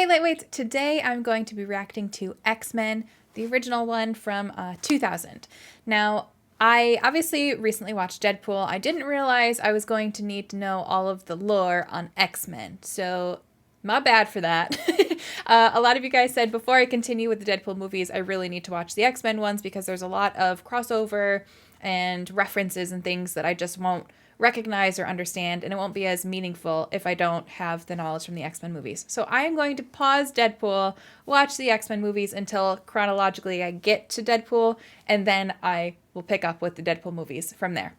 Hey Lightweights, today I'm going to be reacting to X-Men, the original one from 2000. Now, I obviously recently watched Deadpool. I didn't realize I was going to need to know all of the lore on X-Men, so my bad for that. A lot of you guys said before I continue with the Deadpool movies, I really need to watch the X-Men ones because there's a lot of crossover and references and things that I just won't recognize or understand, and it won't be as meaningful if I don't have the knowledge from the X-Men movies. So I am going to pause Deadpool, watch the X-Men movies until chronologically I get to Deadpool, and then I will pick up with the Deadpool movies from there.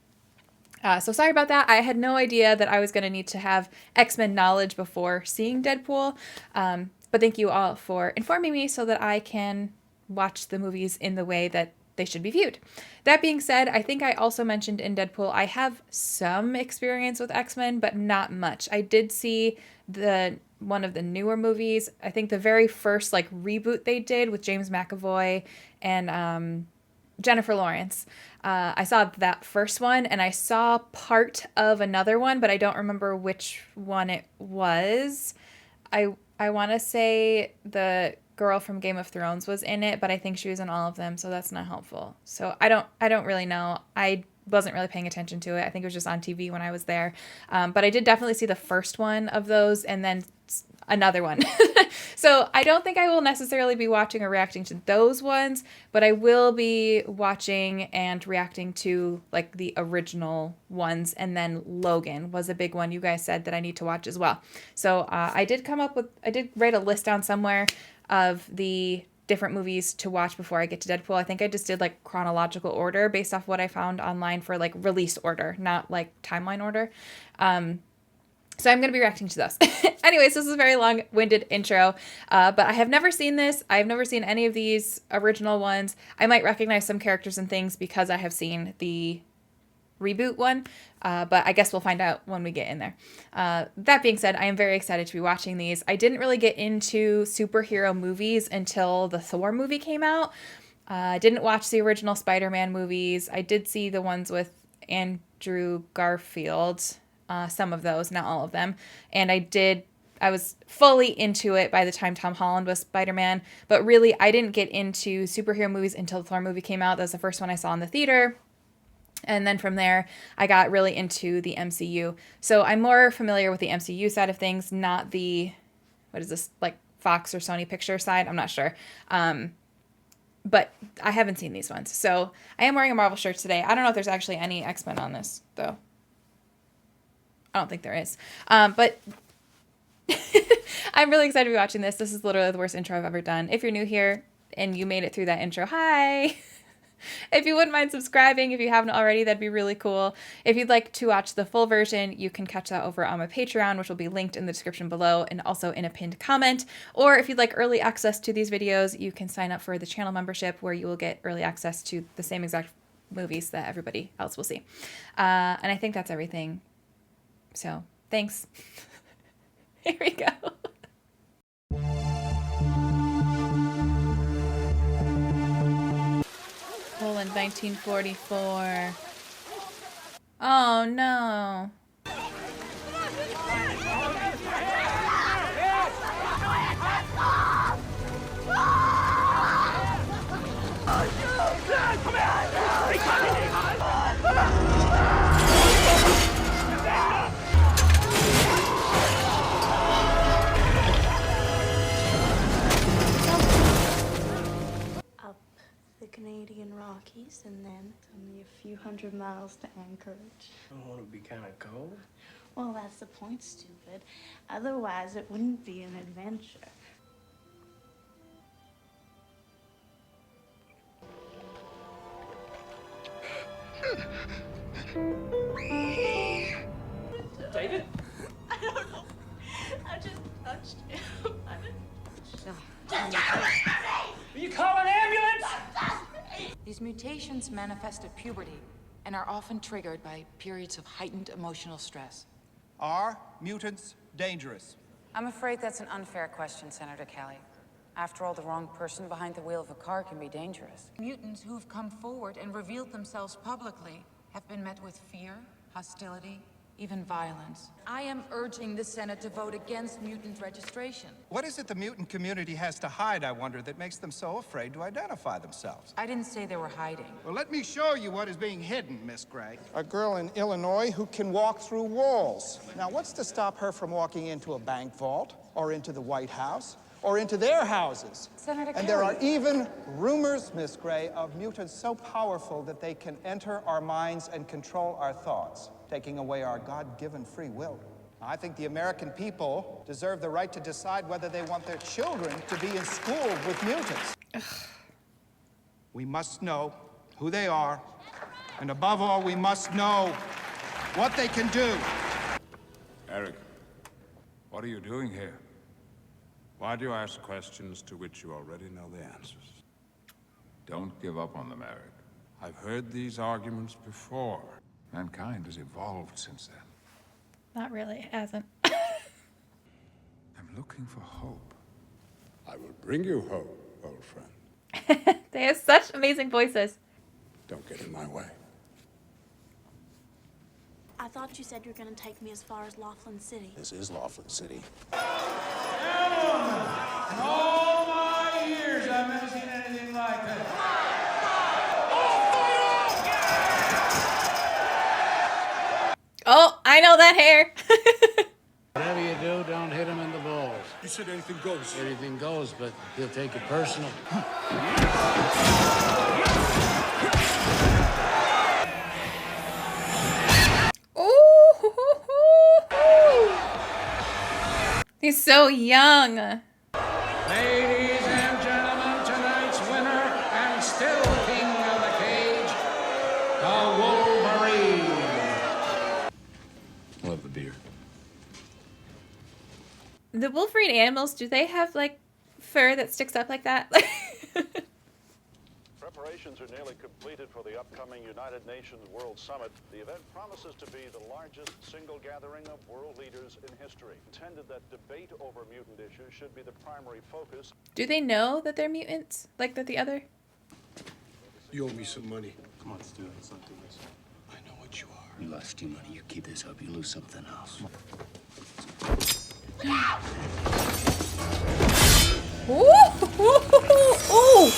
So sorry about that. I had no idea that I was going to need to have X-Men knowledge before seeing Deadpool, but thank you all for informing me so that I can watch the movies in the way that they should be viewed. That being said, I think I also mentioned in Deadpool, I have some experience with X-Men, but not much. I did see one of the newer movies. I think the very first reboot they did with James McAvoy and Jennifer Lawrence. I saw that first one, and I saw part of another one, but I don't remember which one it was. I want to say the girl from Game of Thrones was in it, but I think she was in all of them, so that's not helpful. So I don't really know. I wasn't really paying attention to it. I think it was just on TV when I was there. But I did definitely see the first one of those and then another one. So I don't think I will necessarily be watching or reacting to those ones, but I will be watching and reacting to the original ones. And then Logan was a big one you guys said that I need to watch as well. So I did write a list down somewhere of the different movies to watch before I get to Deadpool. I think I just did chronological order based off what I found online for release order, not timeline order. So I'm going to be reacting to those. Anyways, this is a very long-winded intro, but I have never seen this. I have never seen any of these original ones. I might recognize some characters and things because I have seen the reboot one, but I guess we'll find out when we get in there. That being said, I am very excited to be watching these. I didn't really get into superhero movies until the Thor movie came out. I didn't watch the original Spider-Man movies. I did see the ones with Andrew Garfield, some of those, not all of them. And I was fully into it by the time Tom Holland was Spider-Man, but really I didn't get into superhero movies until the Thor movie came out. That was the first one I saw in the theater. And then from there, I got really into the MCU. So I'm more familiar with the MCU side of things, not the, what is this, Fox or Sony Picture side? I'm not sure. But I haven't seen these ones. So I am wearing a Marvel shirt today. I don't know if there's actually any X-Men on this, though. I don't think there is. But I'm really excited to be watching this. This is literally the worst intro I've ever done. If you're new here and you made it through that intro, hi! If you wouldn't mind subscribing, if you haven't already, that'd be really cool. If you'd like to watch the full version, you can catch that over on my Patreon, which will be linked in the description below and also in a pinned comment. Or if you'd like early access to these videos, you can sign up for the channel membership where you will get early access to the same exact movies that everybody else will see. And I think that's everything. So, thanks. Here we go. Poland, 1944. Oh no. Canadian Rockies, and then it's only a few hundred miles to Anchorage. Don't want to be kind of cold? Well, that's the point, stupid. Otherwise, it wouldn't be an adventure. David? I don't know. I just touched him. Will you call an ambulance? These mutations manifest at puberty and are often triggered by periods of heightened emotional stress. Are mutants dangerous? I'm afraid that's an unfair question, Senator Kelly. After all, the wrong person behind the wheel of a car can be dangerous. Mutants who've come forward and revealed themselves publicly have been met with fear, hostility, even violence. I am urging the Senate to vote against mutant registration. What is it the mutant community has to hide, I wonder, that makes them so afraid to identify themselves? I didn't say they were hiding. Well, let me show you what is being hidden, Miss Gray. A girl in Illinois who can walk through walls. Now, what's to stop her from walking into a bank vault, or into the White House, or into their houses? Senator And there are Kelly. even rumors, Miss Gray, of mutants so powerful that they can enter our minds and control our thoughts, taking away our God-given free will. I think the American people deserve the right to decide whether they want their children to be in school with mutants. We must know who they are, and above all, we must know what they can do. Eric, what are you doing here? Why do you ask questions to which you already know the answers? Don't give up on them, Eric. I've heard these arguments before. Mankind has evolved since then. Not really, it hasn't. I'm looking for hope. I will bring you hope, old friend. They have such amazing voices. Don't get in my way. I thought you said you were going to take me as far as Laughlin City. This is Laughlin City. In all my years, I've never seen anything like that. Oh, I know that hair. Whatever you do, don't hit him in the balls. You said anything goes. Anything goes, but he'll take it personal. Ooh. He's so young. Ladies and gentlemen, tonight's winner and still king of the cage, the Wolverine. Love the beer. The Wolverine animals, do they have like fur that sticks up like that? Preparations are nearly completed for the upcoming United Nations World Summit. The event promises to be the largest single gathering of world leaders in history. Intended that debate over mutant issues should be the primary focus. Do they know that they're mutants? Like that the other? You owe me some money. Come on, Stu, let's not do this. I know what you are. You lost your money. You keep this up, you lose something else. Ooh.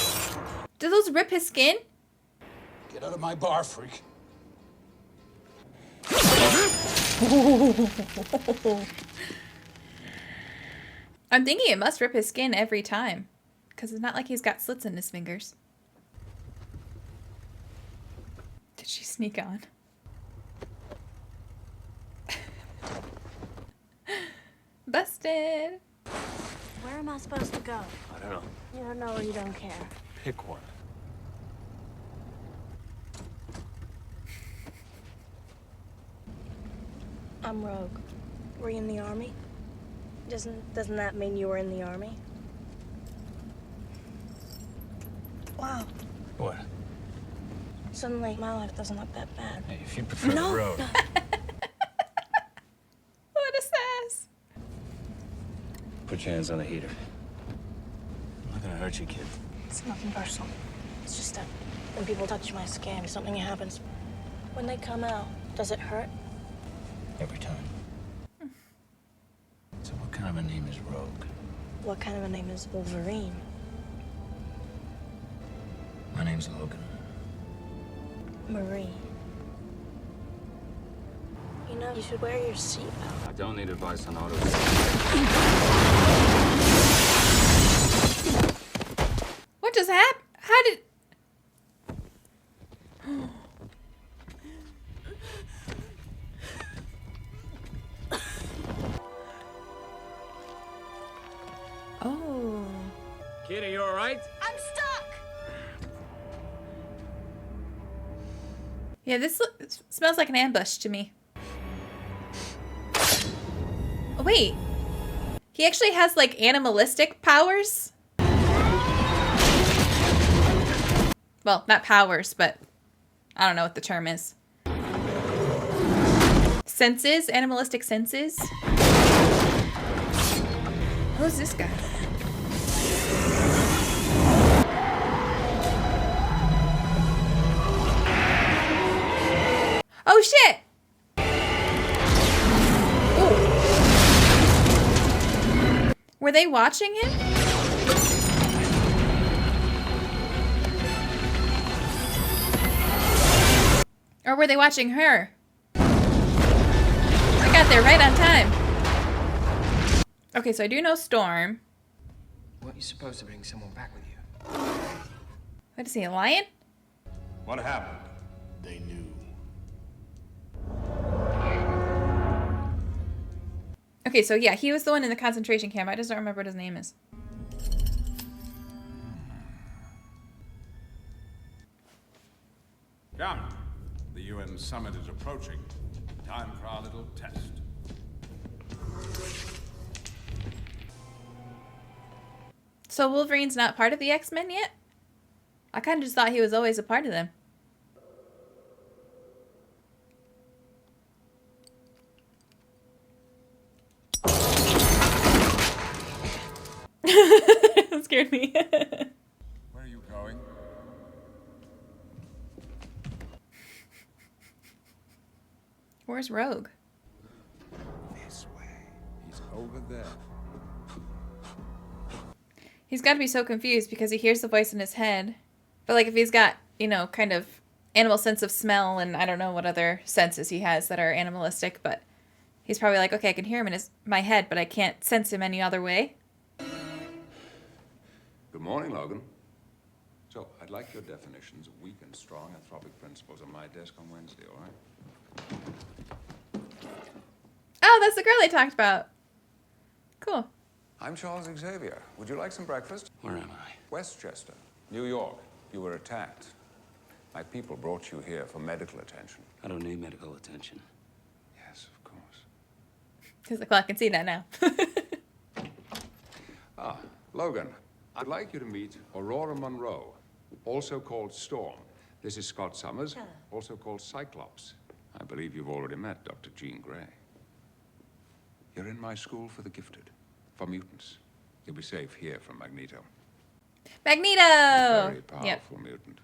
Do those rip his skin? Get out of my bar, freak. I'm thinking it must rip his skin every time. Because it's not like he's got slits in his fingers. Did she sneak on? Busted. Where am I supposed to go? I don't know. You don't know or you don't care. Pick one. I'm Rogue. Were you in the army? Doesn't that mean you were in the army? Wow. What? Suddenly, my life doesn't look that bad. Hey, if you prefer No, the road. no. What a sass. Put your hands on the heater. I'm not gonna hurt you, kid. It's nothing personal. It's just that when people touch my skin, something happens. When they come out, does it hurt? Every time. So what kind of a name is Rogue? What kind of a name is Wolverine? My name's Logan. Marie. You know, you should wear your seatbelt. I don't need advice on auto. What just happened? How did... Oh. Kid, are you all right? I'm stuck! Yeah, this smells like an ambush to me. Oh, wait. He actually has, like, animalistic powers? Well, not powers, but I don't know what the term is. Senses? Animalistic senses? Who's this guy? Oh, shit! Were they watching him? Or were they watching her? I got there right on time. Okay, so I do know Storm. Weren't you supposed to bring someone back with you? What is he, a lion? What happened? They knew. Okay, so yeah, he was the one in the concentration camp. I just don't remember what his name is. Come. The UN summit is approaching. Time for our little test. So Wolverine's not part of the X-Men yet? I kind of just thought he was always a part of them. That scared me. Where are you going? Where's Rogue? This way. He's over there. He's got to be so confused because he hears the voice in his head. But like if he's got, you know, kind of animal sense of smell and I don't know what other senses he has that are animalistic, but he's probably like, okay, I can hear him in my head, but I can't sense him any other way. Good morning, Logan. So, I'd like your definitions of weak and strong anthropic principles on my desk on Wednesday, all right? Oh, that's the girl I talked about. Cool. I'm Charles Xavier. Would you like some breakfast? Where am I? Westchester, New York. You were attacked. My people brought you here for medical attention. I don't need medical attention. Yes, of course. He's like, well, I can see that now. Logan, I'd like you to meet Aurora Monroe, also called Storm. This is Scott Summers, also called Cyclops. I believe you've already met Dr. Jean Grey. You're in my school for the gifted, for mutants. You'll be safe here from Magneto. Magneto! A very powerful Yep. mutant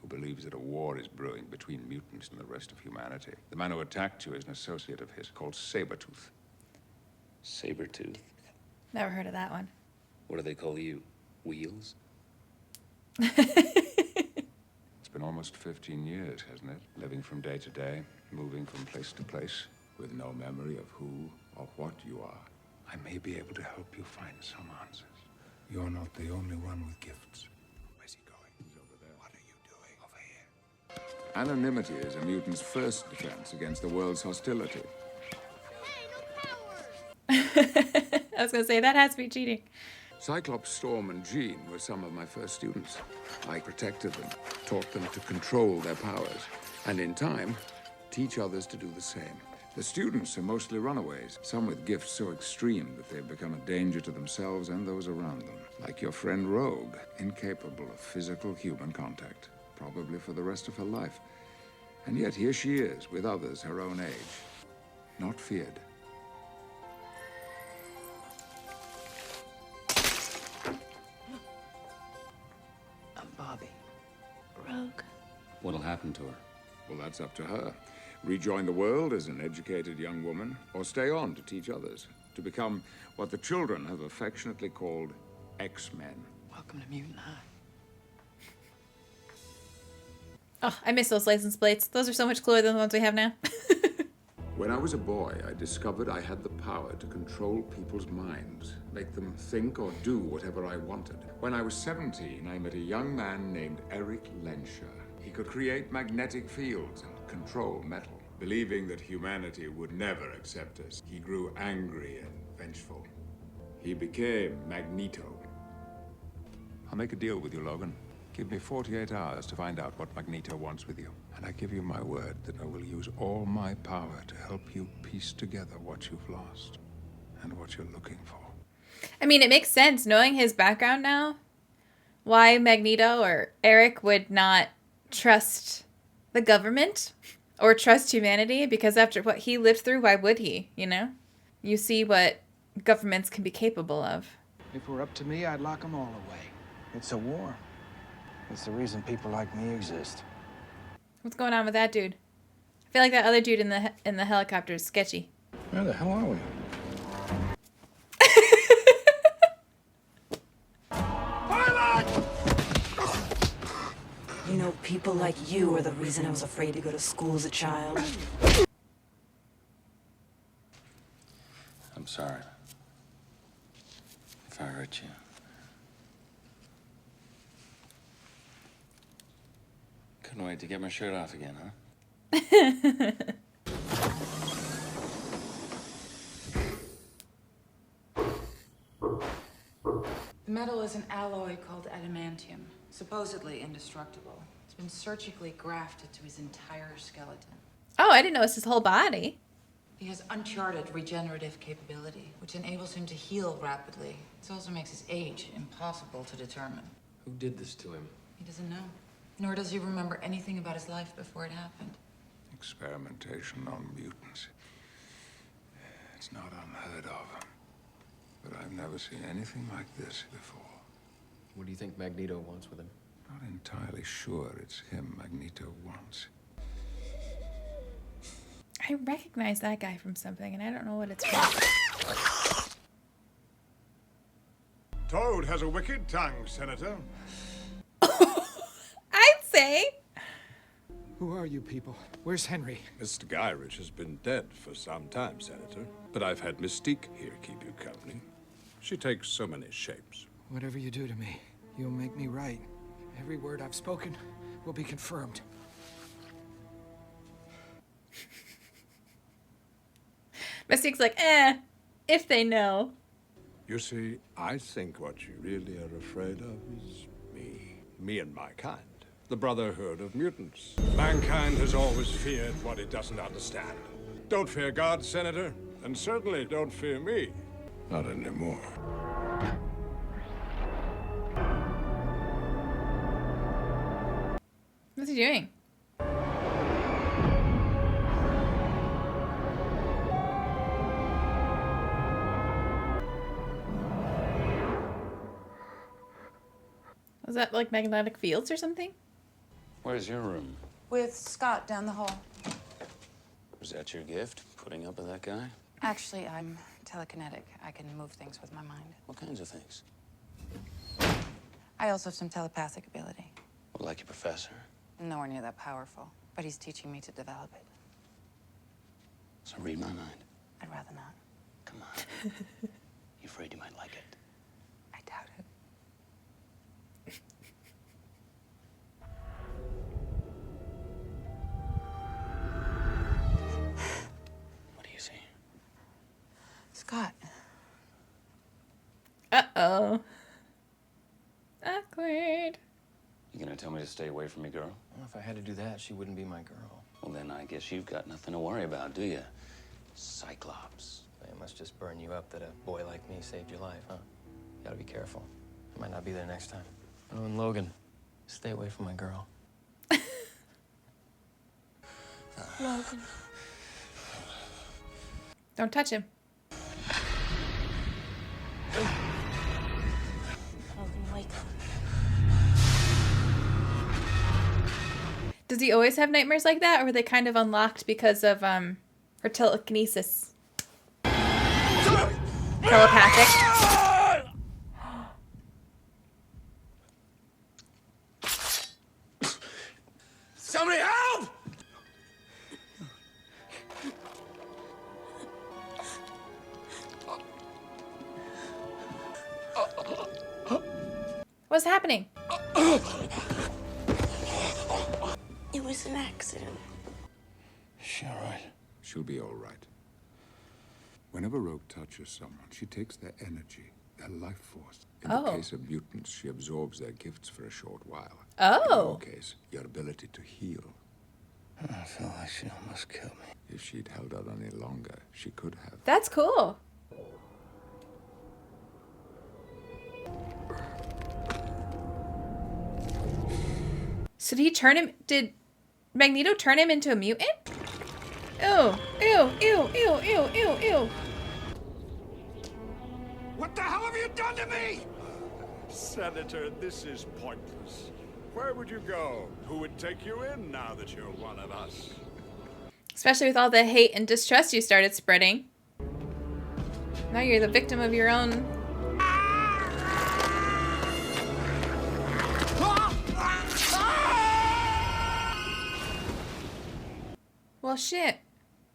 who believes that a war is brewing between mutants and the rest of humanity. The man who attacked you is an associate of his called Sabretooth. Sabretooth? Never heard of that one. What do they call you? Wheels? It's been almost 15 years, hasn't it? Living from day to day, moving from place to place, with no memory of who or what you are. I may be able to help you find some answers. You're not the only one with gifts. Where's he going? He's over there. What are you doing? Over here. Anonymity is a mutant's first defense against the world's hostility. I was going to say, that has to be cheating. Cyclops, Storm, and Jean were some of my first students. I protected them, taught them to control their powers, and in time, teach others to do the same. The students are mostly runaways, some with gifts so extreme that they've become a danger to themselves and those around them. Like your friend Rogue, incapable of physical human contact, probably for the rest of her life. And yet here she is, with others her own age, not feared. Bobby. Rogue. What'll happen to her? Well, that's up to her. Rejoin the world as an educated young woman, or stay on to teach others, to become what the children have affectionately called X-men. Welcome to Mutant High. Oh, I miss those license plates. Those are so much cooler than the ones we have now. When I was a boy, I discovered I had the power to control people's minds, make them think or do whatever I wanted. When I was 17, I met a young man named Eric Lensher. He could create magnetic fields and control metal. Believing that humanity would never accept us, he grew angry and vengeful. He became Magneto. I'll make a deal with you, Logan. Give me 48 hours to find out what Magneto wants with you. And I give you my word that I will use all my power to help you piece together what you've lost and what you're looking for. I mean, it makes sense, knowing his background now, why Magneto or Eric would not trust the government or trust humanity, because after what he lived through, why would he, you know? You see what governments can be capable of. If it were up to me, I'd lock them all away. It's a war. It's the reason people like me exist. What's going on with that dude? I feel like that other dude in the helicopter is sketchy. Where the hell are we? know, people like you are the reason I was afraid to go to school as a child. I'm sorry if I hurt you. Couldn't wait to get my shirt off again, huh? The metal is an alloy called adamantium, supposedly indestructible. It's been surgically grafted to his entire skeleton. Oh, I didn't know it's his whole body. He has uncharted regenerative capability, which enables him to heal rapidly. It also makes his age impossible to determine. Who did this to him? He doesn't know. Nor does he remember anything about his life before it happened. Experimentation on mutants. It's not unheard of. But I've never seen anything like this before. What do you think Magneto wants with him? Not entirely sure it's him Magneto wants. I recognize that guy from something, and I don't know what it's from. Toad has a wicked tongue, Senator. I'd say. Who are you people? Where's Henry? Mr. Gyrich has been dead for some time, Senator. But I've had Mystique here keep you company. She takes so many shapes. Whatever you do to me, you'll make me right. Every word I've spoken will be confirmed. Mystique's like, if they know. You see, I think what you really are afraid of is me. Me and my kind. The Brotherhood of Mutants. Mankind has always feared what it doesn't understand. Don't fear God, Senator. And certainly don't fear me. Not anymore. What's he doing? Was that like magnetic fields or something? Where's your room? With Scott down the hall. Was that your gift, putting up with that guy? Actually, I'm telekinetic. I can move things with my mind. What kinds of things? I also have some telepathic ability. Well, like your professor. Nowhere near that powerful, but he's teaching me to develop it. So read my mind. I'd rather not. Come on. You afraid you might like it? I doubt it. What do you see? Scott. Uh-oh. Awkward. You gonna tell me to stay away from me, girl? Well, if I had to do that, she wouldn't be my girl. Well, then I guess you've got nothing to worry about, do you? Cyclops. It must just burn you up that a boy like me saved your life, huh? You gotta be careful. I might not be there next time. Oh, and Logan, stay away from my girl. Logan. Don't touch him. Logan, wake up. Does he always have nightmares like that, or were they kind of unlocked because of her telekinesis? Telepathic. Somebody help! What's happening? It was an accident. She all right? She'll be all right. Whenever Rogue touches someone, she takes their energy, their life force. In the case of mutants, she absorbs their gifts for a short while. In your case, your ability to heal. I feel like she almost killed me. If she'd held out any longer, she could have. That's cool. So did Magneto turn him into a mutant? Ew, ew, ew, ew, ew, ew, ew. What the hell have you done to me? Senator, this is pointless. Where would you go? Who would take you in now that you're one of us? Especially with all the hate and distrust you started spreading. Now you're the victim of your own. Well, shit.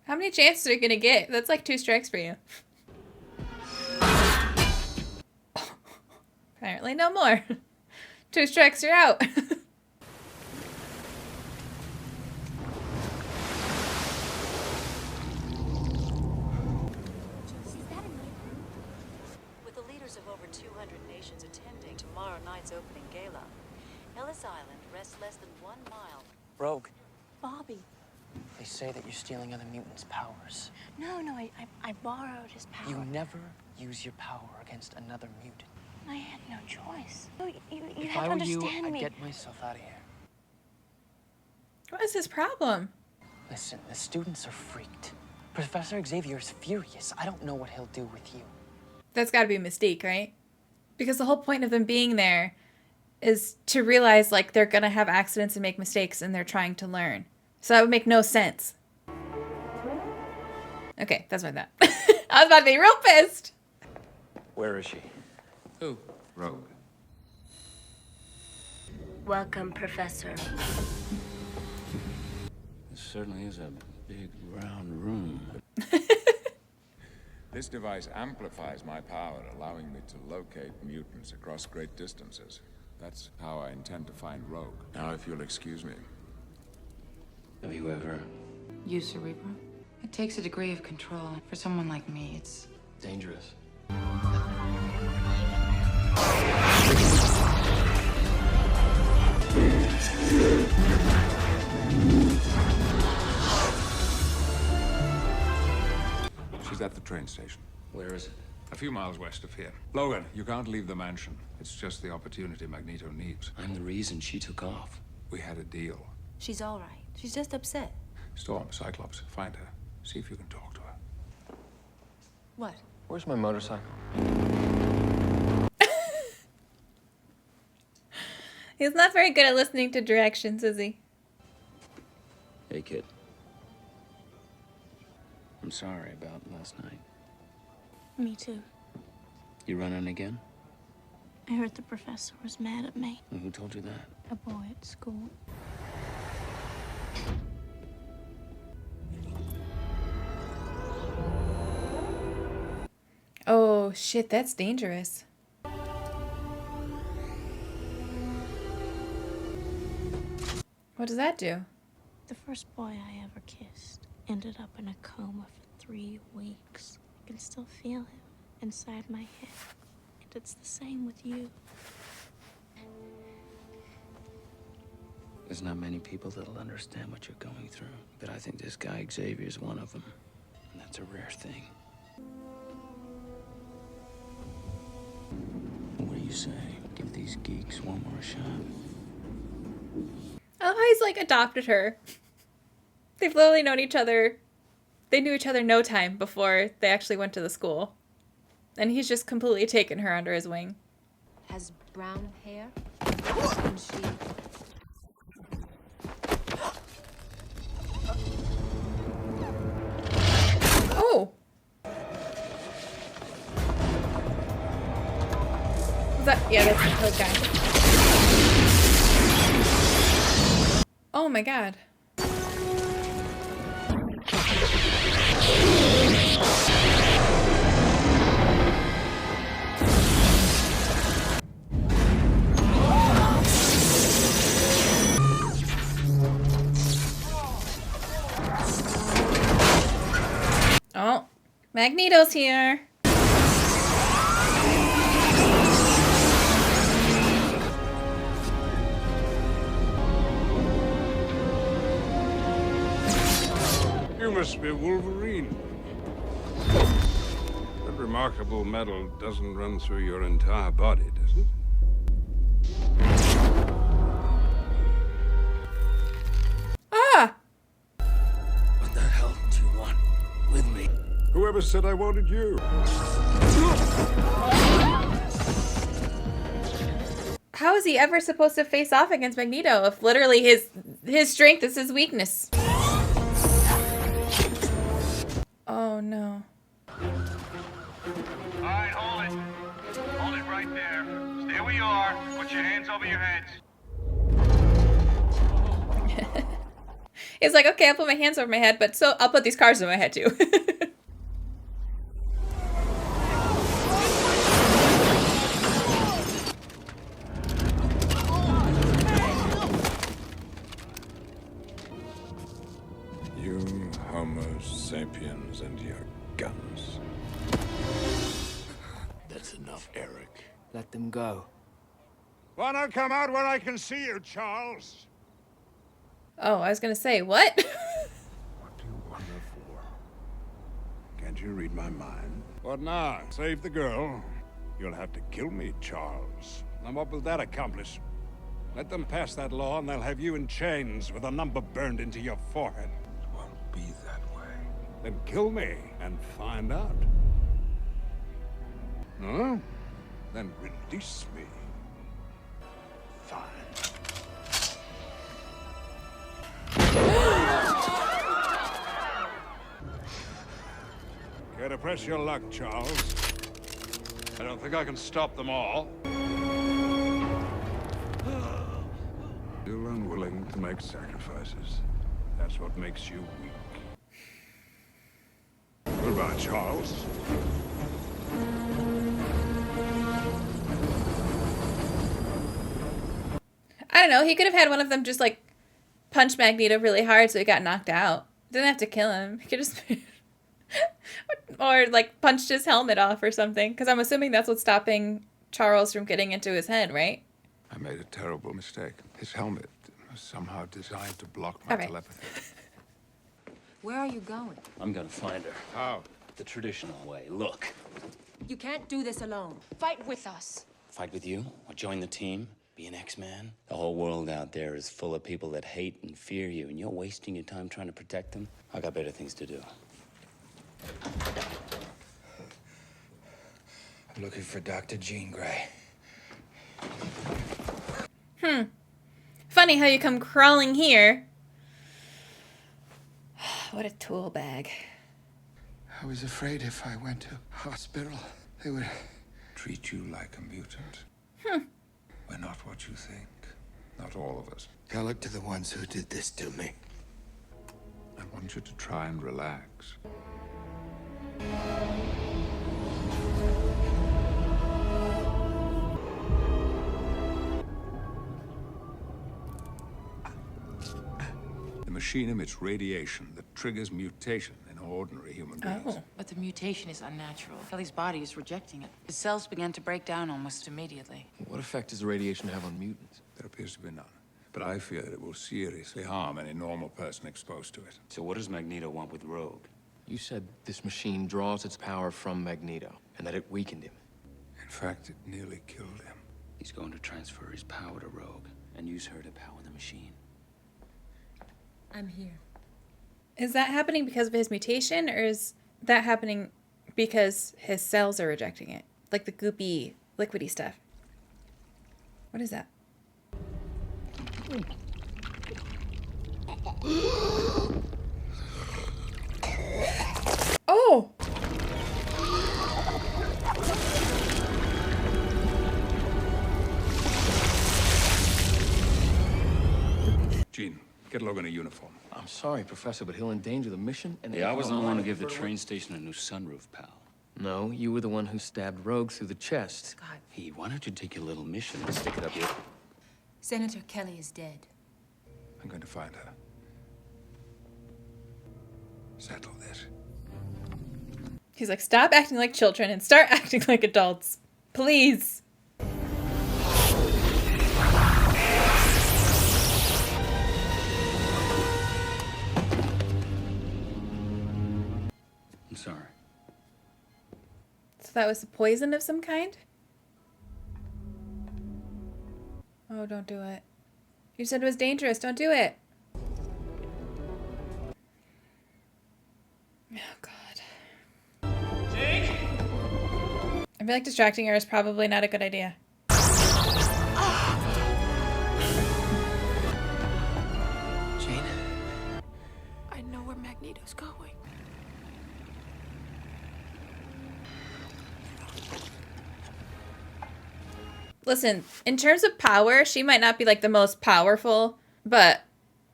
How many chances are you gonna get? That's like 2 strikes for you. Apparently no more. 2 strikes, you're out. With the leaders of over 200 nations attending tomorrow night's opening gala, Ellis Island rests less than 1 mile. Rogue, Bobby. they say that you're stealing other mutants' powers. No, I borrowed his power. You never use your power against another mutant. I had no choice. You If have I to were you, understand I'd me. get myself out of here. What is his problem? Listen, the students are freaked. Professor Xavier is furious. I don't know what he'll do with you. That's gotta be a mistake, right? Because the whole point of them being there is to realize, like, they're gonna have accidents and make mistakes and they're trying to learn. So that would make no sense. Okay, that's my thought. I was about to be real pissed. Where is she? Who? Rogue. Welcome, Professor. This certainly is a big round room. This device amplifies my power, allowing me to locate mutants across great distances. That's how I intend to find Rogue. Now, if you'll excuse me. Have you ever... Use Cerebro? It takes a degree of control. For someone like me, it's dangerous? She's at the train station. Where is it? A few miles west of here. Logan, you can't leave the mansion. It's just the opportunity Magneto needs. I'm the reason she took off. We had a deal. She's all right. She's just upset. Storm, Cyclops, find her. See if you can talk to her. What? Where's my motorcycle? He's not very good at listening to directions, is he? Hey, kid. I'm sorry about last night. Me too. You running again? I heard the professor was mad at me. Well, who told you that? A boy at school. Oh, shit, that's dangerous. What does that do? The first boy I ever kissed ended up in a coma for 3 weeks. I can still feel him inside my head. And it's the same with you. There's not many people that'll understand what you're going through. But I think this guy Xavier's one of them. And that's a rare thing. What do you say? Give these geeks one more shot. I love how he's like adopted her. They've literally known each other. They knew each other no time before they actually went to the school. And he's just completely taken her under his wing. Has brown hair. And she... Oh! Was that... Yeah, that's the code guy. Oh my god. Oh, Magneto's here. You must be Wolverine. That remarkable metal doesn't run through your entire body, does it? Ah! What the hell do you want with me? Whoever said I wanted you? How is he ever supposed to face off against Magneto if literally his strength is his weakness? Oh no. Alright, hold it. Hold it right there. Stay where you are. Put your hands over your heads. He's like, okay, I'll put my hands over my head, but so I'll put these cars over my head too. You Homo sapiens and your guns. That's enough, Eric. Let them go. Why not come out where I can see you, Charles? Oh, I was gonna say, what? What do you wonder for? Can't you read my mind? What now? Save the girl? You'll have to kill me, Charles. And what will that accomplish? Let them pass that law and they'll have you in chains with a number burned into your forehead. It won't be that way. Then kill me and find out. No? Then release me. Fine. Care to press your luck, Charles? I don't think I can stop them all. Still unwilling to make sacrifices. That's what makes you weak. Goodbye, Charles. I don't know. He could have had one of them just like punch Magneto really hard so he got knocked out. Didn't have to kill him. He could just or like punched his helmet off or something. Because I'm assuming that's what's stopping Charles from getting into his head, right? I made a terrible mistake. His helmet was somehow designed to block my telepathy. Where are you going? I'm gonna find her. How? The traditional way. Look. You can't do this alone. Fight with us. Fight with you, or join the team, be an X-Man. The whole world out there is full of people that hate and fear you, and you're wasting your time trying to protect them. I got better things to do. I'm looking for Dr. Jean Grey. Funny how you come crawling here. What a tool bag. I was afraid if I went to hospital, they would Treat you like a mutant. We're not what you think. Not all of us. tell it to the ones who did this to me. I want you to try and relax. The machine emits radiation that triggers mutation in ordinary human beings. But the mutation is unnatural. Kelly's body is rejecting it. His cells began to break down almost immediately. What effect does the radiation have on mutants? There appears to be none. But I fear that it will seriously harm any normal person exposed to it. So what does Magneto want with Rogue? You said this machine draws its power from Magneto, and that it weakened him. In fact, it nearly killed him. He's going to transfer his power to Rogue and use her to power the machine. I'm here. Is that happening because of his mutation, or is that happening because his cells are rejecting it? Like the goopy, liquidy stuff. What is that? Oh! Jean, get Logan a uniform. I'm sorry, Professor, but he'll endanger the mission and... Yeah, I was the one to give the train station a new sunroof, pal. No, you were the one who stabbed Rogue through the chest. Scott. Hey, why don't you take your little mission and stick it up your... Senator Kelly is dead. I'm going to find her. Settle this. He's like, stop acting like children and start acting like adults. Please. I'm sorry. So that was a poison of some kind? Oh, don't do it. You said it was dangerous. Don't do it. Oh, God. Jake? I feel like distracting her is probably not a good idea. Jean? I know where Magneto's going. Listen, in terms of power, she might not be like the most powerful, but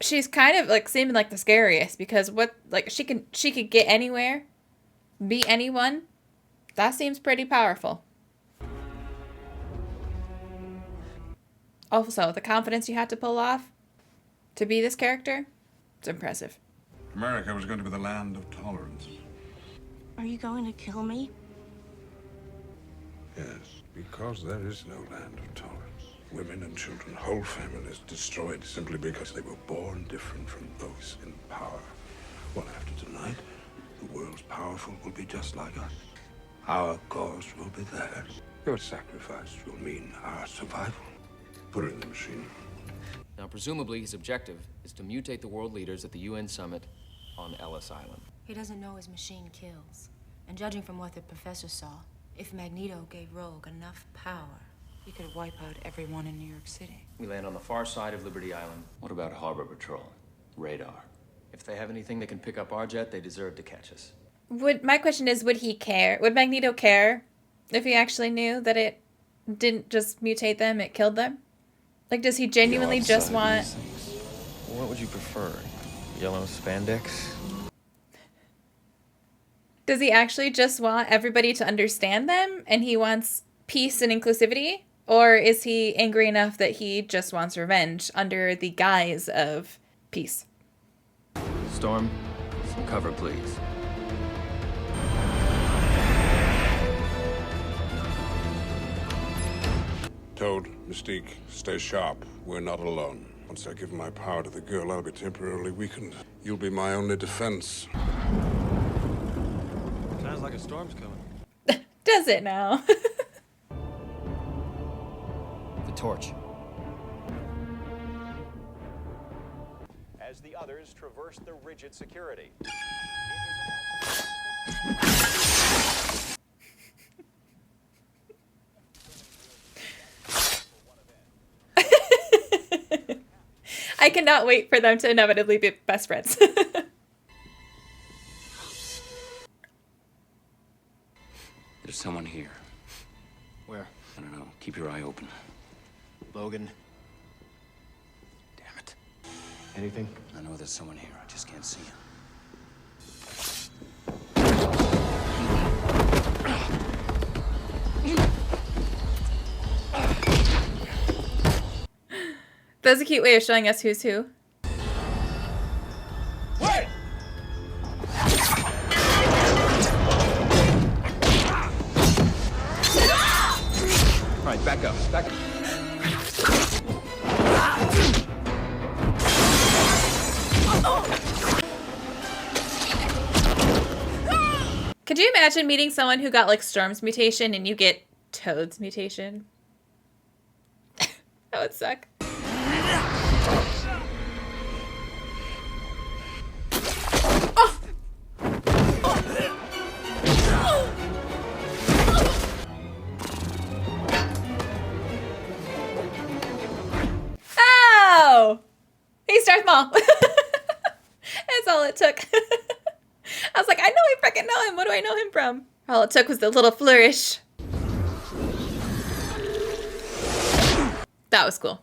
she's kind of like seeming like the scariest because what like she could get anywhere, be anyone. That seems pretty powerful. Also, the confidence you had to pull off to be this character, it's impressive. America was going to be the land of tolerance. Are you going to kill me? Yes, because there is no land of tolerance. Women and children, whole families destroyed simply because they were born different from those in power. Well, after tonight, the world's powerful will be just like us. Our cause will be theirs. Your sacrifice will mean our survival. Put it in the machine. Now, presumably, his objective is to mutate the world leaders at the UN summit on Ellis Island. He doesn't know his machine kills. And judging from what the professor saw, if Magneto gave Rogue enough power, he could wipe out everyone in New York City. We land on the far side of Liberty Island. What about Harbor Patrol? Radar? If they have anything that can pick up our jet, they deserve to catch us. My question is, would he care? Would Magneto care if he actually knew that it didn't just mutate them, it killed them? Like, does he genuinely just want... What would you prefer? Yellow spandex? Does he actually just want everybody to understand them and he wants peace and inclusivity? Or is he angry enough that he just wants revenge under the guise of peace? Storm, some cover, please. Toad, Mystique, stay sharp. We're not alone. Once I give my power to the girl, I'll be temporarily weakened. You'll be my only defense. Sounds like a storm's coming. Does it now? The torch. As the others traverse the rigid security. I cannot wait for them to inevitably be best friends. There's someone here. Where? I don't know. Keep your eye open. Logan. Damn it. Anything? I know there's someone here. I just can't see him. That's a cute way of showing us who's who. Wait! All right, back up. Back up. Could you imagine meeting someone who got like Storm's mutation and you get Toad's mutation? That would suck. Oh! He's Darth Maul. That's all it took. I was like, I know I freaking know him. What do I know him from? All it took was the little flourish. That was cool.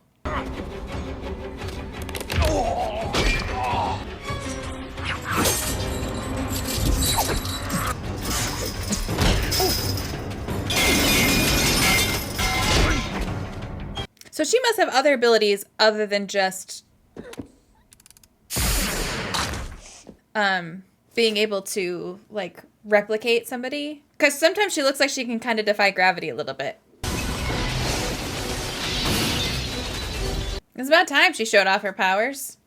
So she must have other abilities other than just being able to like replicate somebody. Because sometimes she looks like she can kind of defy gravity a little bit. It's about time she showed off her powers.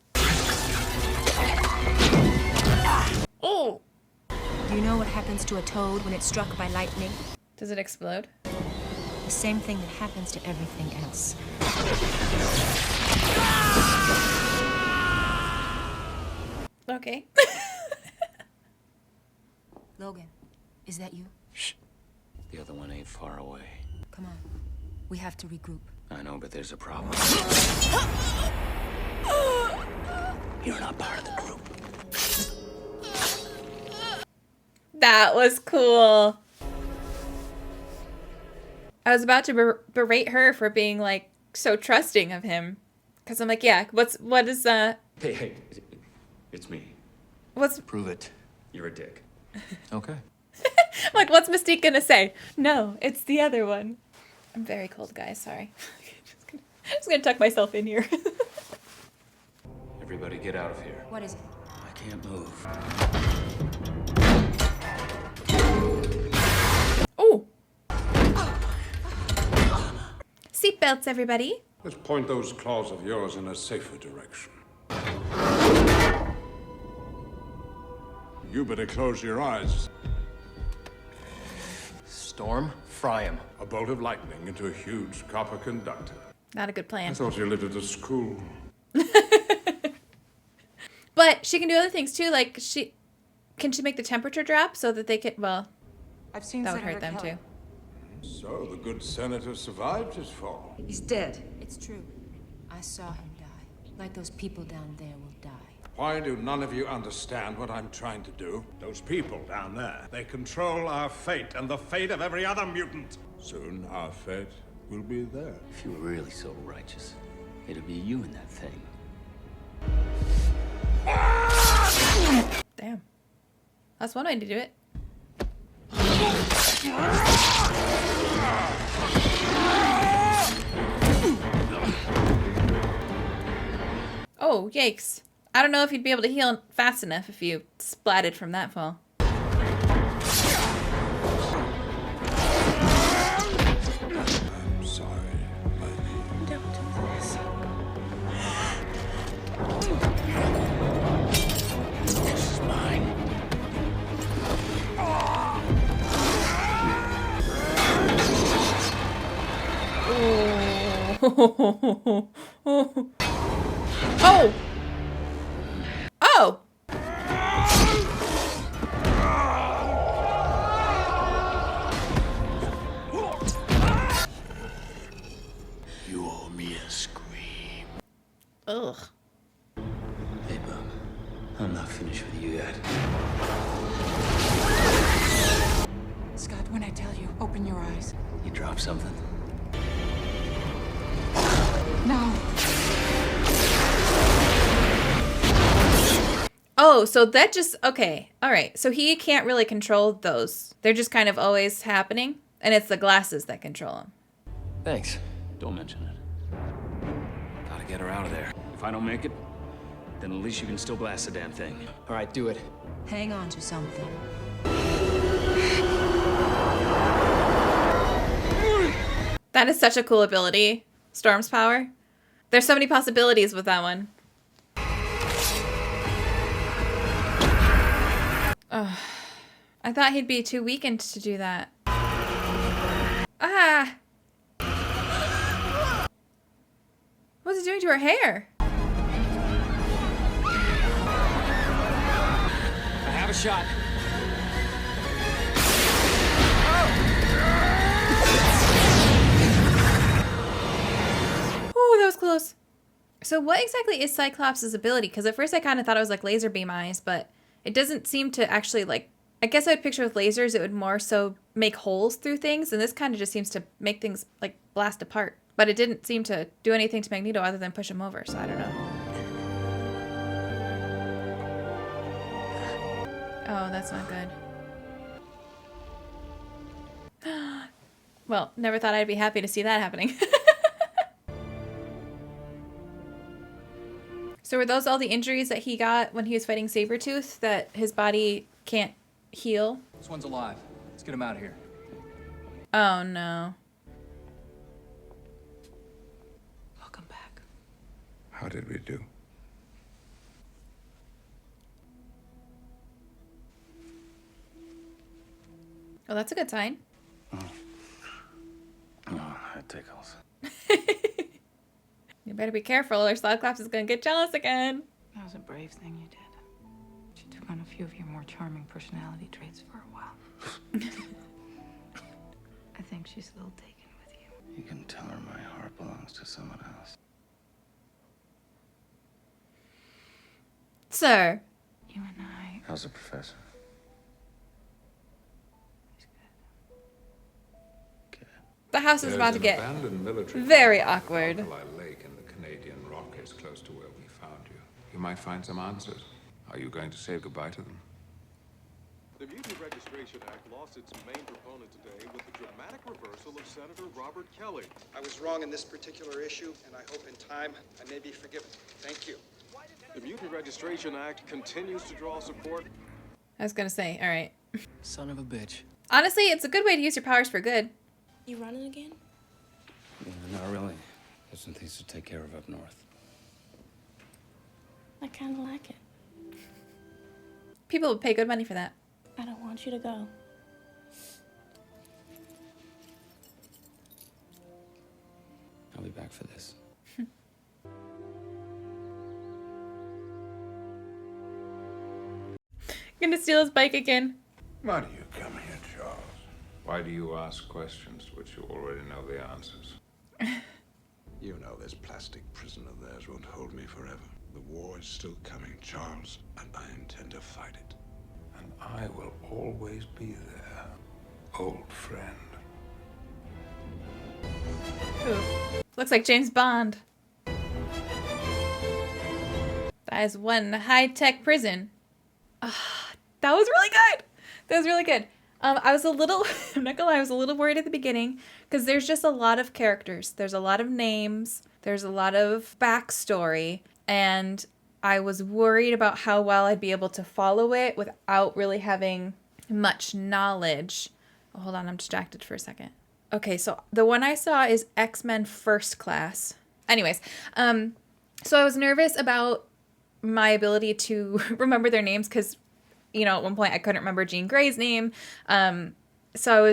Oh! Do you know what happens to a toad when it's struck by lightning? Does it explode? The same thing that happens to everything else. Okay. Logan, is that you? Shh. The other one ain't far away. Come on. We have to regroup. I know, but there's a problem. You're not part of the group. That was cool. I was about to berate her for being like so trusting of him. Cause I'm like, yeah, what is Hey, it's me. What's... Prove it. You're a dick. Okay. I'm like, what's Mystique gonna say? No, it's the other one. I'm very cold, guys. Sorry. just gonna tuck myself in here. Everybody get out of here. What is it? I can't move. Oh. Seatbelts, everybody. Let's point those claws of yours in a safer direction. You better close your eyes. Storm, fry him. A bolt of lightning into a huge copper conductor. Not a good I plan. thought you lived at a school. But she can do other things too. Like can she make the temperature drop so that they can? Well, I've seen that would Senator hurt them Kelly. too. So the good senator survived his fall. He's dead. It's true. I saw him die. Like those people down there will die. Why do none of you understand what I'm trying to do? Those people down there, they control our fate and the fate of every other mutant. Soon our fate will be there. If you were really so righteous, it'd be you in that thing. Damn. That's one way to do it. Oh, yikes. I don't know if you'd be able to heal fast enough if you splatted from that fall. I'm sorry, Don't do this. This is mine. Oh. Oh. Oh. You owe me a scream. Ugh. Hey, Bub. I'm not finished with you yet. Scott, when I tell you, open your eyes. You drop something? No. Oh, so that just, okay. All right. So he can't really control those. They're just kind of always happening. And it's the glasses that control him. Thanks. Don't mention it. Gotta get her out of there. If I don't make it, then at least you can still blast the damn thing. All right, do it. Hang on to something. That is such a cool ability. Storm's power. There's so many possibilities with that one. Oh, I thought he'd be too weakened to do that. Ah! What's it doing to her hair? I have a shot. Oh, that was close. So what exactly is Cyclops' ability? Because at first I kind of thought it was like laser beam eyes, but it doesn't seem to actually like... I guess I would picture with lasers it would more so make holes through things, and this kind of just seems to make things like blast apart. But it didn't seem to do anything to Magneto other than push him over, so I don't know. Oh, that's not good. Well, never thought I'd be happy to see that happening. So were those all the injuries that he got when he was fighting Sabretooth that his body can't heal? This one's alive. Let's get him out of here. Oh, no. Welcome back. How did we do? Oh, that's a good sign. Oh, that tickles. You better be careful or Cyclops is going to get jealous again. That was a brave thing you did. She took on a few of your more charming personality traits for a while. I think she's a little taken with you. You can tell her my heart belongs to someone else. Sir. You and I... How's the professor? The house is about to get abandoned military very compound awkward. on Alkali Lake in the Canadian Rockies, close to where we found you. You might find some answers. Are you going to say goodbye to them? The Mutant Registration Act lost its main proponent today with the dramatic reversal of Senator Robert Kelly. I was wrong in this particular issue, and I hope in time I may be forgiven. Thank you. The Mutant Registration Act continues to draw support. I was gonna say, all right. Son of a bitch. Honestly, it's a good way to use your powers for good. You running again? Yeah, not really. Got some things to take care of up north. I kind of like it. People would pay good money for that. I don't want you to go. I'll be back for this. Gonna steal his bike again. Why do you come here, Charles? Why do you ask questions to which you already know the answers? You know this plastic prison of theirs won't hold me forever. The war is still coming, Charles, and I intend to fight it. And I will always be there, old friend. Ooh. Looks like James Bond. That is one high-tech prison. That was really good. That was really good. I was a little, I'm not gonna lie, I was a little worried at the beginning because there's just a lot of characters. There's a lot of names. There's a lot of backstory. And I was worried about how well I'd be able to follow it without really having much knowledge. Oh, hold on, I'm distracted for a second. Okay, so the one I saw is X-Men First Class. Anyways, so I was nervous about my ability to remember their names because, you know, at one point I couldn't remember Jean Grey's name. So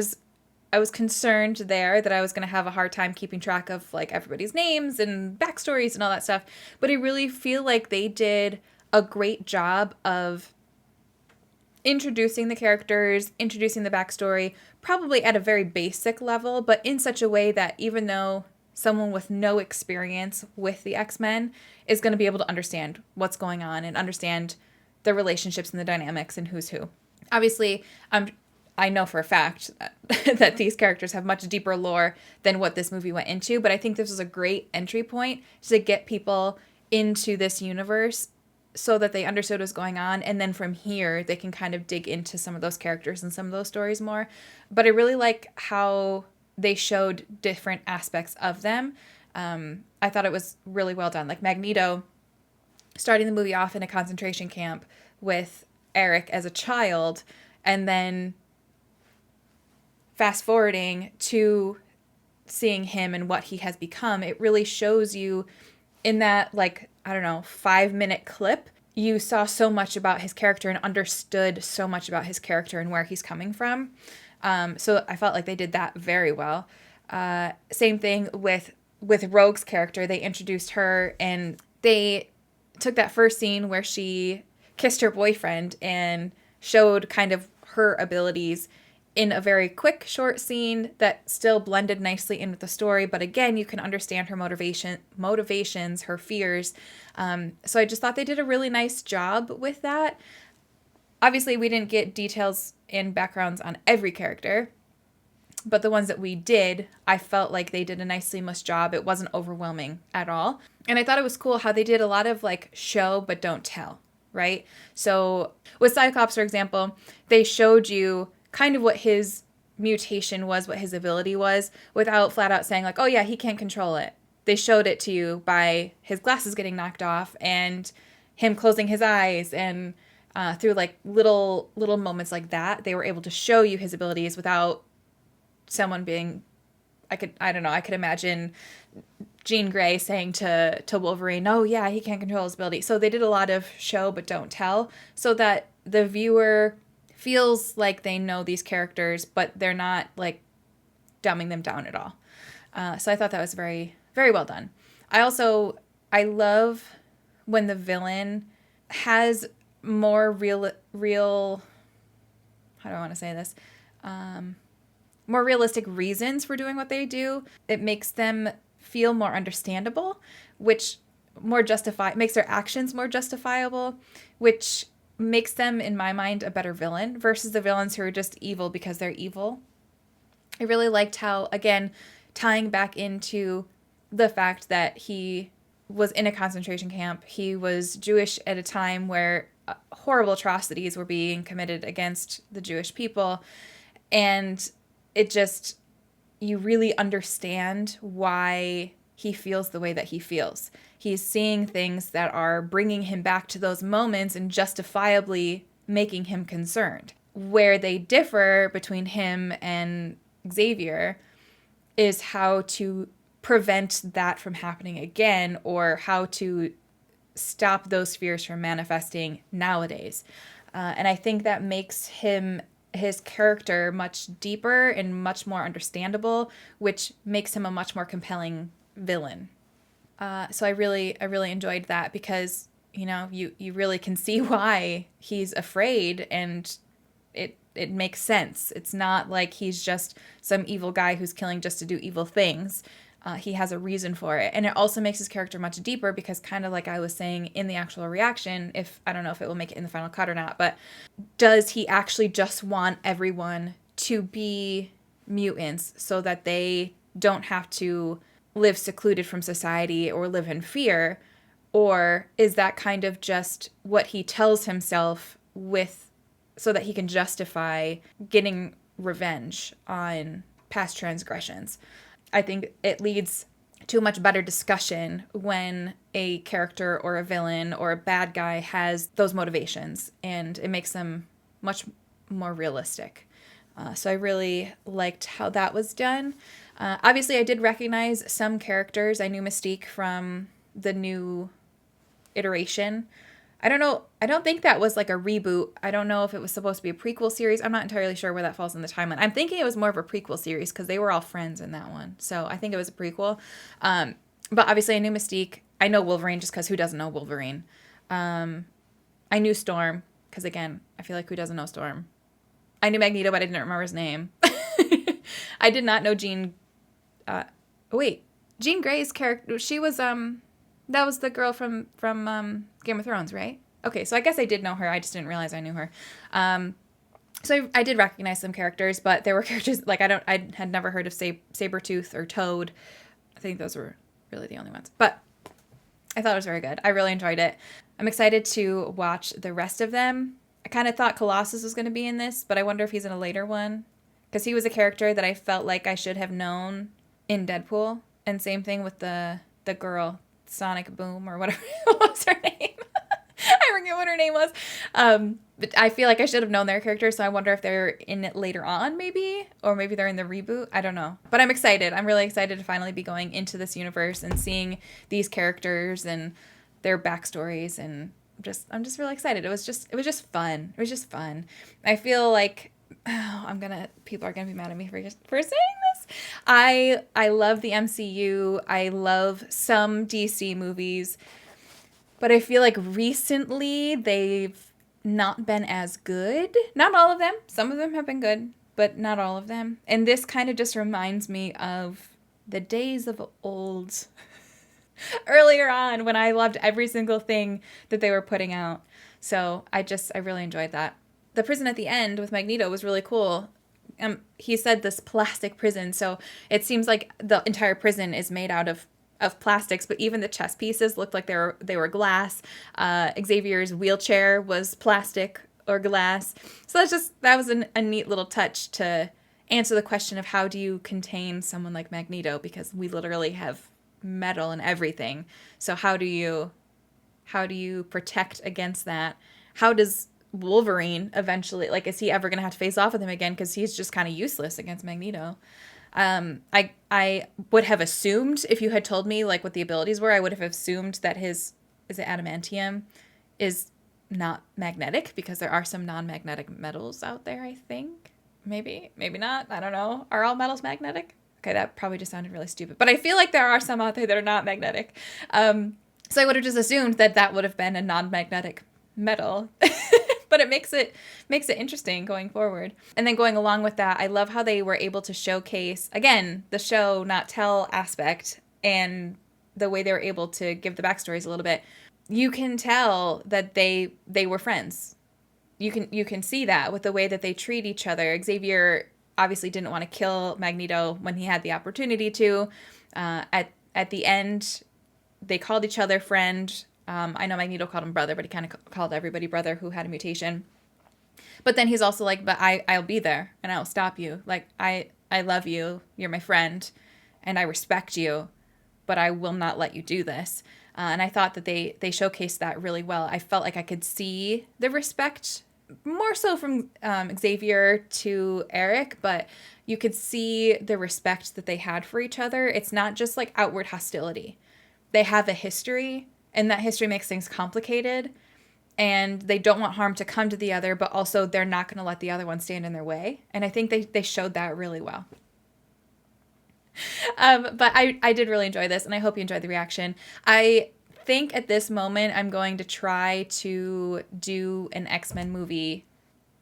I was concerned there that I was going to have a hard time keeping track of like everybody's names and backstories and all that stuff. But I really feel like they did a great job of introducing the characters, introducing the backstory, probably at a very basic level, but in such a way that even though someone with no experience with the X-Men is going to be able to understand what's going on and understand the relationships and the dynamics and who's who. Obviously, I know for a fact that these characters have much deeper lore than what this movie went into, but I think this was a great entry point to get people into this universe so that they understood what was going on, and then from here they can kind of dig into some of those characters and some of those stories more. But I really like how they showed different aspects of them. I thought it was really well done. Like Magneto starting the movie off in a concentration camp with Eric as a child, and then fast forwarding to seeing him and what he has become. It really shows you in that, like, I don't know, 5-minute clip, you saw so much about his character and understood so much about his character and where he's coming from. So I felt like they did that very well. Same thing with Rogue's character. They introduced her and they took that first scene where she kissed her boyfriend and showed kind of her abilities in a very quick, short scene that still blended nicely in with the story. But again, you can understand her motivations, her fears. So I just thought they did a really nice job with that. Obviously, we didn't get details and backgrounds on every character, but the ones that we did, I felt like they did a nice seamless job. It wasn't overwhelming at all. And I thought it was cool how they did a lot of like show but don't tell, right? So with Cyclops, for example, they showed you kind of what his mutation was, what his ability was, without flat out saying like, oh yeah, he can't control it. They showed it to you by his glasses getting knocked off and him closing his eyes, and through like little moments like that, they were able to show you his abilities without someone being, I could imagine Jean Grey saying to Wolverine, oh yeah, he can't control his ability. So they did a lot of show but don't tell, so that the viewer feels like they know these characters, but they're not like dumbing them down at all. So I thought that was very, very well done. I love when the villain has more real, how do I want to say this? More realistic reasons for doing what they do. It makes them feel more understandable, which makes their actions more justifiable, which makes them, in my mind, a better villain versus the villains who are just evil because they're evil. I really liked how, again, tying back into the fact that he was in a concentration camp. He was Jewish at a time where horrible atrocities were being committed against the Jewish people. And it just, you really understand why he feels the way that he feels. He's seeing things that are bringing him back to those moments and justifiably making him concerned. Where they differ between him and Xavier is how to prevent that from happening again, or how to stop those fears from manifesting nowadays. And I think that makes his character much deeper and much more understandable, which makes him a much more compelling villain. So I really enjoyed that, because, you know, you really can see why he's afraid, and it makes sense. It's not like he's just some evil guy who's killing just to do evil things. He has a reason for it. And it also makes his character much deeper, because, kind of like I was saying in the actual reaction, I don't know if it will make it in the final cut or not, but does he actually just want everyone to be mutants so that they don't have to live secluded from society or live in fear? Or is that kind of just what he tells himself so that he can justify getting revenge on past transgressions? I think it leads to a much better discussion when a character or a villain or a bad guy has those motivations, and it makes them much more realistic. So I really liked how that was done. Obviously, I did recognize some characters. I knew Mystique from the new iteration. I don't know. I don't think that was like a reboot. I don't know if it was supposed to be a prequel series. I'm not entirely sure where that falls in the timeline. I'm thinking it was more of a prequel series, because they were all friends in that one. So I think it was a prequel. But obviously I knew Mystique. I know Wolverine, just because who doesn't know Wolverine? I knew Storm, because, again, I feel like who doesn't know Storm? I knew Magneto, but I didn't remember his name. I did not know Jean. Jean Grey's character. She was that was the girl from Game of Thrones, right? Okay, so I guess I did know her. I just didn't realize I knew her. So I did recognize some characters, but there were characters like I had never heard of Sabretooth or Toad. I think those were really the only ones. But I thought it was very good. I really enjoyed it. I'm excited to watch the rest of them. I kind of thought Colossus was going to be in this, but I wonder if he's in a later one, because he was a character that I felt like I should have known in Deadpool. And same thing with the girl, Sonic Boom or whatever was her name. I forget what her name was. But I feel like I should have known their character, so I wonder if they're in it later on, maybe, or maybe they're in the reboot. I don't know. But I'm excited. I'm really excited to finally be going into this universe and seeing these characters and their backstories, and I'm just really excited. It was just fun. It was just fun. I feel like people are gonna be mad at me for saying this. I love the MCU. I love some DC movies, but I feel like recently they've not been as good. Not all of them. Some of them have been good, but not all of them. And this kind of just reminds me of the days of old. Earlier on, when I loved every single thing that they were putting out. So I really enjoyed that. The prison at the end with Magneto was really cool. He said this plastic prison, so it seems like the entire prison is made out of plastics, but even the chess pieces looked like they were glass. Xavier's wheelchair was plastic or glass. So that was a neat little touch to answer the question of how do you contain someone like Magneto, because we literally have metal and everything. So how do you protect against that? How does Wolverine eventually, like, is he ever going to have to face off with him again? Because he's just kind of useless against Magneto. I would have assumed, if you had told me like what the abilities were, I would have assumed that is it adamantium is not magnetic, because there are some non-magnetic metals out there, I think. Maybe not. I don't know. Are all metals magnetic? Okay, that probably just sounded really stupid. But I feel like there are some out there that are not magnetic. So I would have just assumed that would have been a non-magnetic metal. But it makes it interesting going forward. And then going along with that, I love how they were able to showcase, again, the show, not tell aspect, and the way they were able to give the backstories a little bit. You can tell that they were friends. You can see that with the way that they treat each other. Xavier obviously didn't want to kill Magneto when he had the opportunity to. At the end, they called each other friend. I know Magneto called him brother, but he kind of called everybody brother who had a mutation. But then he's also like, but I'll be there and I'll stop you. Like, I love you. You're my friend and I respect you, but I will not let you do this. And I thought that they showcased that really well. I felt like I could see the respect more so from Xavier to Eric, but you could see the respect that they had for each other. It's not just like outward hostility. They have a history, and that history makes things complicated, and they don't want harm to come to the other, but also they're not going to let the other one stand in their way. And I think they showed that really well. But I did really enjoy this, and I hope you enjoyed the reaction. I think at this moment I'm going to try to do an X-Men movie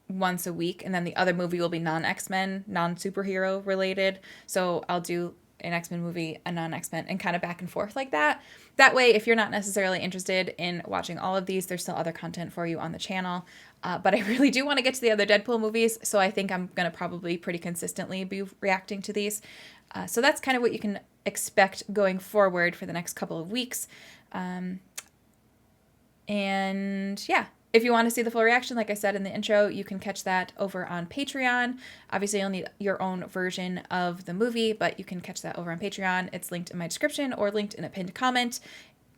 once a week, and then the other movie will be non-X-Men, non-superhero related. So I'll do an X-Men movie, a non-X-Men, and kind of back and forth like that. That way, if you're not necessarily interested in watching all of these, there's still other content for you on the channel. But I really do want to get to the other Deadpool movies, so I think I'm going to probably pretty consistently be reacting to these. So that's kind of what you can expect going forward for the next couple of weeks. And yeah, if you want to see the full reaction, like I said in the intro, you can catch that over on Patreon. Obviously, you'll need your own version of the movie, but you can catch that over on Patreon. It's linked in my description or linked in a pinned comment.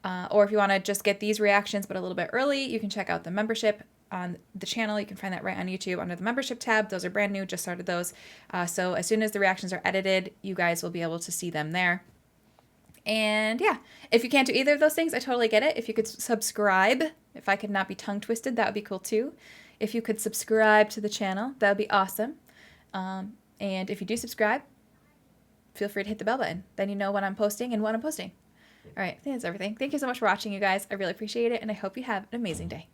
Or if you want to just get these reactions but a little bit early, you can check out the membership on the channel. You can find that right on YouTube under the membership tab. Those are brand new, just started those. So as soon as the reactions are edited, you guys will be able to see them there. And yeah, if you can't do either of those things, I totally get it. If you could subscribe, if I could not be tongue twisted, that would be cool too. If you could subscribe to the channel, that would be awesome. And if you do subscribe, feel free to hit the bell button. Then you know when I'm posting and what I'm posting. All right, I think that's everything. Thank you so much for watching, you guys. I really appreciate it, and I hope you have an amazing day.